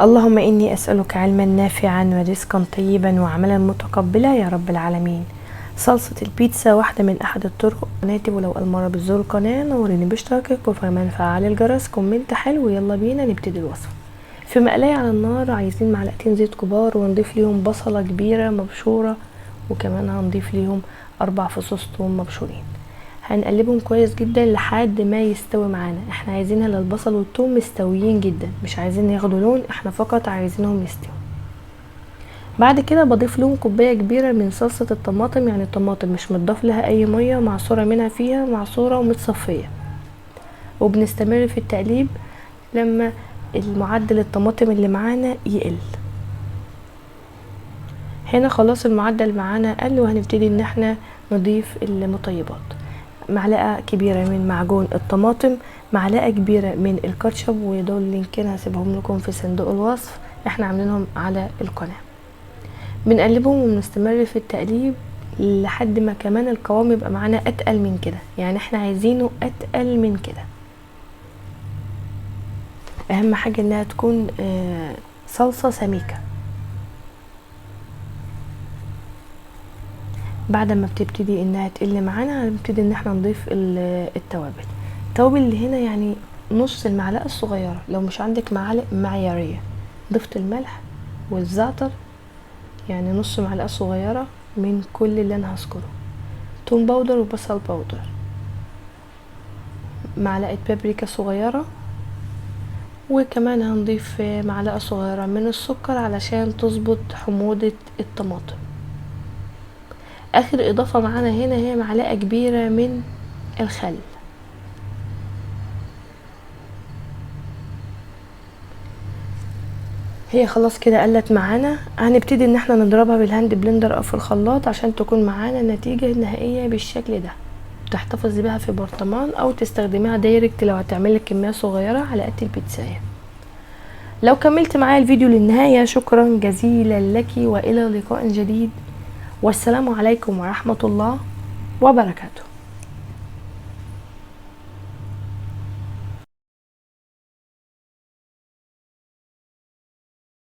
اللهم إني أسألك علما نافعا ورزقا طيبا وعملا متقبلا يا رب العالمين. صلصة البيتزا واحدة من أحد الطرق. قناتي، ولو أول مرة بتزور القناة نوريني باشتراكك وكمان فعل الجرس. كومنت حلو. يلا بينا نبتدي الوصفة. في مقلاية على النار عايزين معلقتين زيت كبار، ونضيف ليهم بصلة كبيرة مبشورة، وكمان هنضيف ليهم 4 فصوص ثوم مبشورين. هنقلبهم كويس جدا لحد ما يستوي معانا. احنا عايزينها للبصل والثوم مستويين جدا، مش عايزين ياخدوا لون، احنا فقط عايزينهم يستوي. بعد كده بضيف لهم كوبايه كبيره من صلصه الطماطم، يعني الطماطم مش متضاف لها اي ميه، معصوره منها فيها معصوره ومتصفيه. وبنستمر في التقليب لما المعدل الطماطم اللي معانا يقل. هنا خلاص المعدل معانا قل، وهنبتدي ان احنا نضيف المطيبات. معلقه كبيره من معجون الطماطم، معلقه كبيره من الكاتشب، ودول لينكين هسيبهم لكم في صندوق الوصف، احنا عاملينهم على القناه. بنقلبهم وبنستمر في التقليب لحد ما كمان القوام يبقى معانا اتقل من كده، يعني احنا عايزينه اتقل من كده. اهم حاجه انها تكون صلصه سميكه. بعد ما بتبتدي انها تقل معانا هنبتدي ان احنا نضيف التوابل. التوابل اللي هنا يعني نص المعلقه الصغيره، لو مش عندك معالق معياريه. ضفت الملح والزعتر، يعني نص معلقه صغيره من كل اللي انا هذكره. توم باودر وبصل باودر، معلقه بابريكا صغيره، وكمان هنضيف معلقه صغيره من السكر علشان تظبط حموضه الطماطم. اخر اضافه معانا هنا هي معلقه كبيره من الخل. هي خلاص كده قلت معانا. هنبتدي ان احنا نضربها بالهاند بلندر او في الخلاط عشان تكون معانا النتيجه النهائيه بالشكل ده. تحتفظي بيها في برطمان او تستخدميها دايركت لو هتعملي كميه صغيره على قد البيتزايه. لو كملت معايا الفيديو للنهايه شكرا جزيلا لك، والى لقاء جديد، والسلام عليكم ورحمه الله وبركاته.